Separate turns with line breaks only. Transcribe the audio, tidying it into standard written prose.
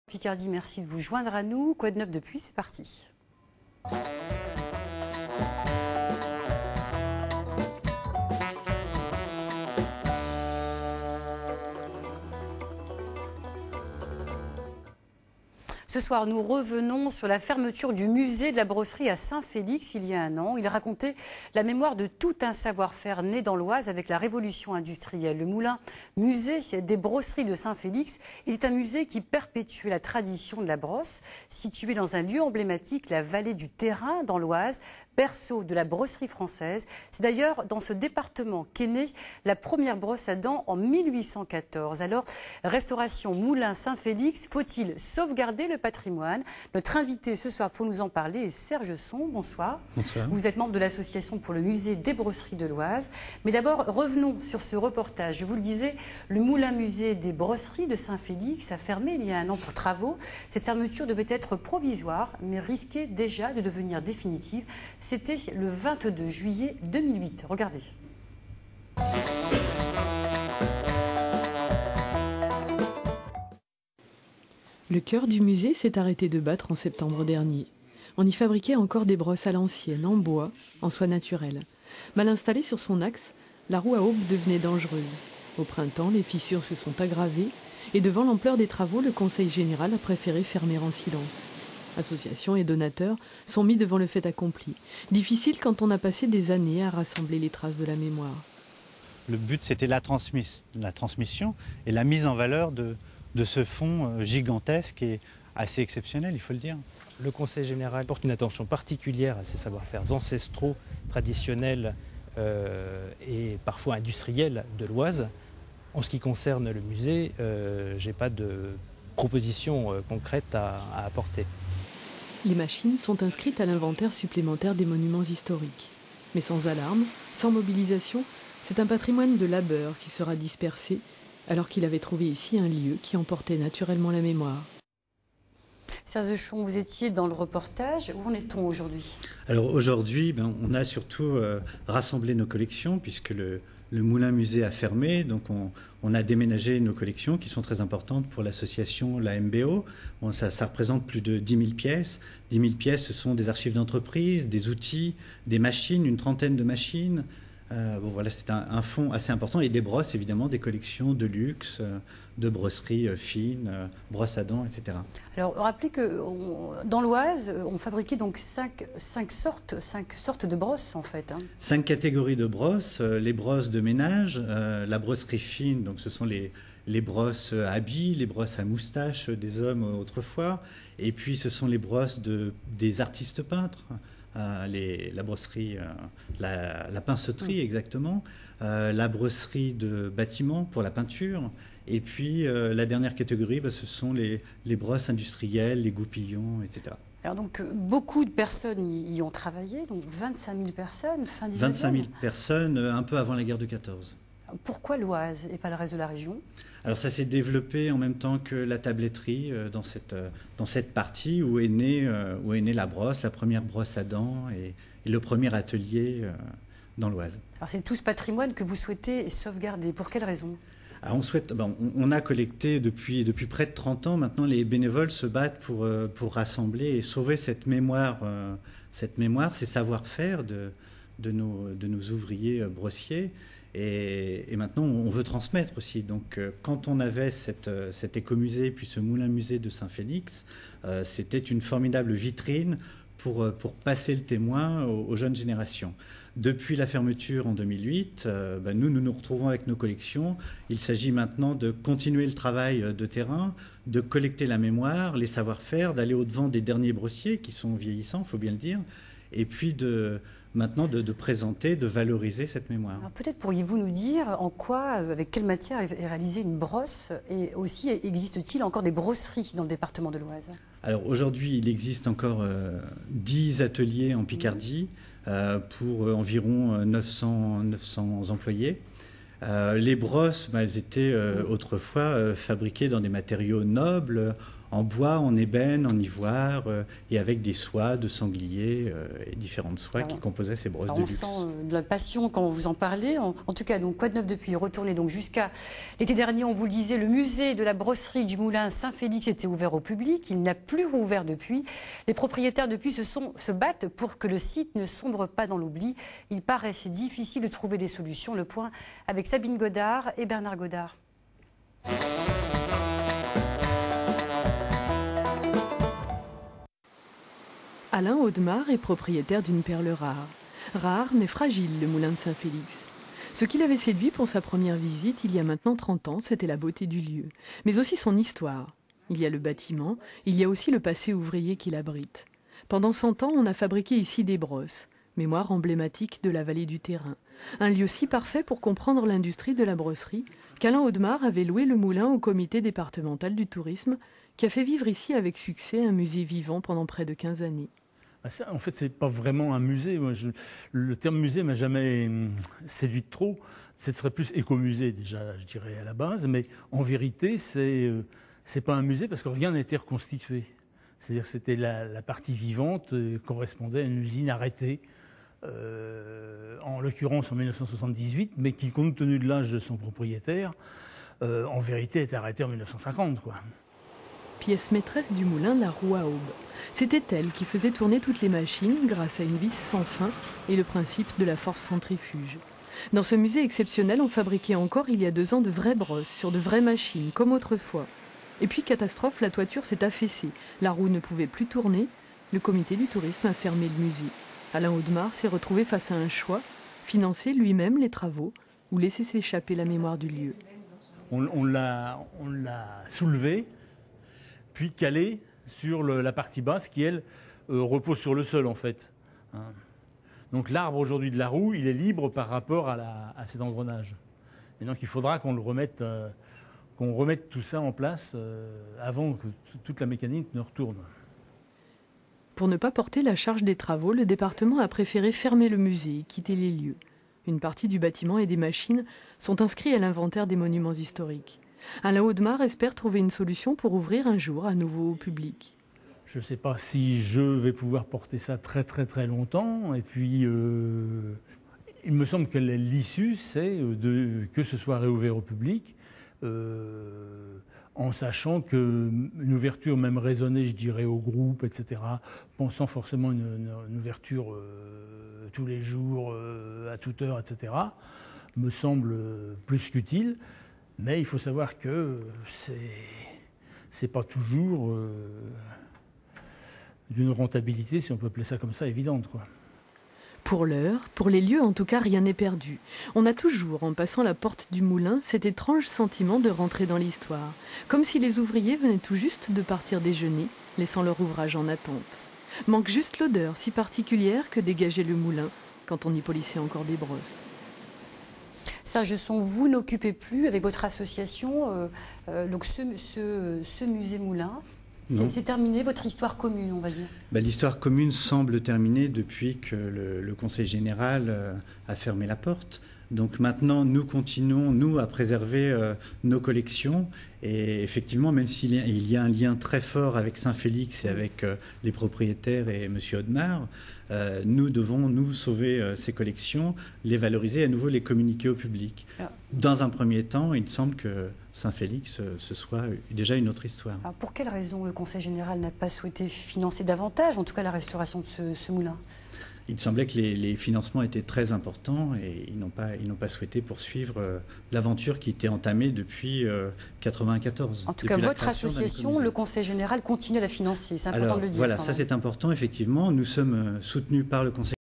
Picardie, merci de vous joindre à nous. Quoi de neuf depuis? C'est parti. Ce soir, nous revenons sur la fermeture du musée de la brosserie à Saint-Félix il y a un an. Il racontait la mémoire de tout un savoir-faire né dans l'Oise avec la révolution industrielle. Le moulin musée des brosseries de Saint-Félix est un musée qui perpétue la tradition de la brosse, situé dans un lieu emblématique, la vallée du Terrain dans l'Oise, berceau de la brosserie française. C'est d'ailleurs dans ce département qu'est née la première brosse à dents en 1814. Alors, restauration Moulin Saint-Félix, faut-il sauvegarder le patrimoine? Notre invité ce soir pour nous en parler est Serge Son. Bonsoir.
Bonsoir.
Vous êtes membre de l'association pour le musée des brosseries de l'Oise. Mais d'abord, revenons sur ce reportage. Je vous le disais, le Moulin musée des brosseries de Saint-Félix a fermé il y a un an pour travaux. Cette fermeture devait être provisoire, mais risquait déjà de devenir définitive. C'était le 22 juillet 2008. Regardez.
Le cœur du musée s'est arrêté de battre en septembre dernier. On y fabriquait encore des brosses à l'ancienne, en bois, en soie naturelle. Mal installée sur son axe, la roue à aube devenait dangereuse. Au printemps, les fissures se sont aggravées et devant l'ampleur des travaux, le Conseil général a préféré fermer en silence. Associations et donateurs sont mis devant le fait accompli. Difficile quand on a passé des années à rassembler les traces de la mémoire.
Le but, c'était la transmission et la mise en valeur de ce fonds gigantesque et assez exceptionnel, il faut le dire.
Le Conseil général porte une attention particulière à ces savoir-faire ancestraux, traditionnels et parfois industriels de l'Oise. En ce qui concerne le musée, je n'ai pas de proposition concrète à apporter.
Les machines sont inscrites à l'inventaire supplémentaire des monuments historiques. Mais sans alarme, sans mobilisation, c'est un patrimoine de labeur qui sera dispersé, alors qu'il avait trouvé ici un lieu qui emportait naturellement la mémoire.
Serge Son, vous étiez dans le reportage. Où en est-on aujourd'hui?
Alors aujourd'hui, on a surtout rassemblé nos collections puisque le Moulin musée a fermé, donc on a déménagé nos collections qui sont très importantes pour l'association, la MBO. Ça représente plus de 10 000 pièces. 10 000 pièces, ce sont des archives d'entreprise, des outils, des machines, une trentaine de machines. Voilà, c'est un fonds assez important et des brosses, évidemment, des collections de luxe, de brosseries fines, brosses à dents, etc.
Alors, rappelez que dans l'Oise, on fabriquait donc cinq sortes de brosses, en fait.
5 catégories de brosses. Les brosses de ménage, la brosserie fine, donc ce sont les brosses à billes, les brosses à moustache des hommes autrefois. Et puis, ce sont les brosses des artistes peintres. La brosserie, la pinceterie exactement, la brosserie de bâtiment pour la peinture, et puis la dernière catégorie, ce sont les brosses industrielles, les goupillons, etc.
Alors donc beaucoup de personnes y ont travaillé, donc 25 000 personnes, fin 19e.
25 000 personnes, un peu avant la guerre de 14.
Pourquoi l'Oise et pas le reste de la région?
Alors ça s'est développé en même temps que la tabletterie dans cette partie où est née la brosse, la première brosse à dents et le premier atelier dans l'Oise.
Alors c'est tout ce patrimoine que vous souhaitez sauvegarder. Pour quelle raison?
Alors on a collecté depuis près de 30 ans. Maintenant, les bénévoles se battent pour rassembler et sauver cette mémoire, ces savoir-faire de nos ouvriers brossiers. Et maintenant, on veut transmettre aussi. Donc, quand on avait cet écomusée, puis ce moulin musée de Saint-Félix, c'était une formidable vitrine pour passer le témoin aux jeunes générations. Depuis la fermeture en 2008, nous retrouvons avec nos collections. Il s'agit maintenant de continuer le travail de terrain, de collecter la mémoire, les savoir-faire, d'aller au-devant des derniers brossiers qui sont vieillissants, il faut bien le dire, et puis maintenant de présenter, de valoriser cette mémoire.
Alors peut-être pourriez-vous nous dire en quoi, avec quelle matière est réalisée une brosse, et aussi existe-t-il encore des brosseries dans le département de l'Oise?
Alors aujourd'hui, il existe encore 10 ateliers en Picardie pour environ 900 employés. Les brosses, elles étaient autrefois fabriquées dans des matériaux nobles, en bois, en ébène, en ivoire, et avec des soies de sanglier et différentes soies qui composaient ces brosses de luxe.
On sent de la passion quand vous en parlez. En tout cas, donc, quoi de neuf depuis? Retournez donc jusqu'à l'été dernier, on vous le disait, le musée de la brosserie du Moulin Saint-Félix était ouvert au public. Il n'a plus rouvert depuis. Les propriétaires depuis se battent pour que le site ne sombre pas dans l'oubli. Il paraît difficile de trouver des solutions. Le point avec Sabine Godard et Bernard Godard.
Alain Audemars est propriétaire d'une perle rare. Rare mais fragile, le moulin de Saint-Félix. Ce qui l'avait séduit pour sa première visite il y a maintenant 30 ans, c'était la beauté du lieu, mais aussi son histoire. Il y a le bâtiment, il y a aussi le passé ouvrier qui l'abrite. Pendant 100 ans, on a fabriqué ici des brosses, mémoire emblématique de la vallée du Terrain. Un lieu si parfait pour comprendre l'industrie de la brosserie qu'Alain Audemars avait loué le moulin au comité départemental du tourisme qui a fait vivre ici avec succès un musée vivant pendant près de 15 années.
Ça, en fait, c'est pas vraiment un musée. Moi, le terme musée m'a jamais séduit de trop. Ce serait plus écomusée déjà, je dirais à la base. Mais en vérité, c'est pas un musée parce que rien n'a été reconstitué. C'est-à-dire que c'était la partie vivante correspondait à une usine arrêtée, en l'occurrence en 1978, mais qui, compte tenu de l'âge de son propriétaire, en vérité est arrêtée en 1950, quoi.
Pièce maîtresse du moulin, la roue à aube. C'était elle qui faisait tourner toutes les machines grâce à une vis sans fin et le principe de la force centrifuge. Dans ce musée exceptionnel, on fabriquait encore il y a 2 ans de vraies brosses sur de vraies machines, comme autrefois. Et puis, catastrophe, la toiture s'est affaissée. La roue ne pouvait plus tourner. Le comité du tourisme a fermé le musée. Alain Audemars s'est retrouvé face à un choix, financer lui-même les travaux ou laisser s'échapper la mémoire du lieu.
On l'a soulevé, puis calé sur la partie basse qui, elle, repose sur le sol, en fait. Donc l'arbre aujourd'hui de la roue, il est libre par rapport à cet engrenage. Et donc il faudra qu'on remette tout ça en place avant que toute la mécanique ne retourne.
Pour ne pas porter la charge des travaux, le département a préféré fermer le musée et quitter les lieux. Une partie du bâtiment et des machines sont inscrits à l'inventaire des monuments historiques. Alain Audemars espère trouver une solution pour ouvrir un jour à nouveau au public.
Je ne sais pas si je vais pouvoir porter ça très très très longtemps. Et puis, il me semble que l'issue, c'est que ce soit réouvert au public, en sachant qu'une ouverture même raisonnée, je dirais, au groupe, etc., pensant forcément une ouverture tous les jours, à toute heure, etc., me semble plus qu'utile. Mais il faut savoir que c'est pas toujours d'une rentabilité, si on peut appeler ça comme ça, évidente, quoi.
Pour l'heure, pour les lieux en tout cas, rien n'est perdu. On a toujours, en passant la porte du moulin, cet étrange sentiment de rentrer dans l'histoire. Comme si les ouvriers venaient tout juste de partir déjeuner, laissant leur ouvrage en attente. Manque juste l'odeur si particulière que dégageait le moulin quand on y polissait encore des brosses.
Serge Son, vous n'occupez plus avec votre association donc ce musée Moulin. C'est terminé, votre histoire commune, on va dire.
L'histoire commune semble terminée depuis que le Conseil général a fermé la porte. Donc maintenant, nous continuons, nous, à préserver nos collections. Et effectivement, même s'il y a un lien très fort avec Saint-Félix et avec les propriétaires et M. Audemars, nous devons, nous, sauver ces collections, les valoriser et à nouveau les communiquer au public. Dans un premier temps, il semble que Saint-Félix, ce soit déjà une autre histoire.
Alors pour quelle raison le Conseil général n'a pas souhaité financer davantage, en tout cas la restauration de ce moulin ?
Il semblait que les financements étaient très importants et ils n'ont pas souhaité poursuivre l'aventure qui était entamée depuis 1994.
En tout cas, votre association, le Conseil général, continue à la financer. C'est important de le dire.
Voilà, ça c'est important, effectivement. Nous sommes soutenus par le Conseil